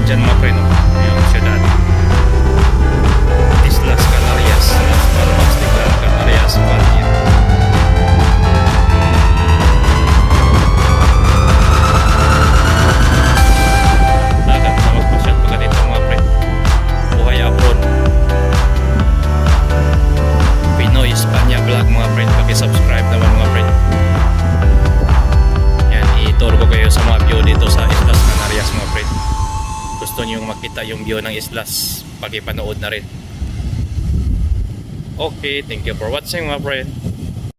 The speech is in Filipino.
dyan mga pre, no? Yung syudad Islas Canarias, Las Palmas de Gran Canarias, Valle. Dagat na magpasyal pa ganito mga pre. Buhay abroad. Pinoy Espanya vlog mga pre, paki-subscribe naman mga pre. Yan, i-tour ko kayo sa mga view dito sa Islas Canarias mga pre. Gusto niyo makita yung view ng islas, paki-panood na rin. Okay, thank you for watching mga pre.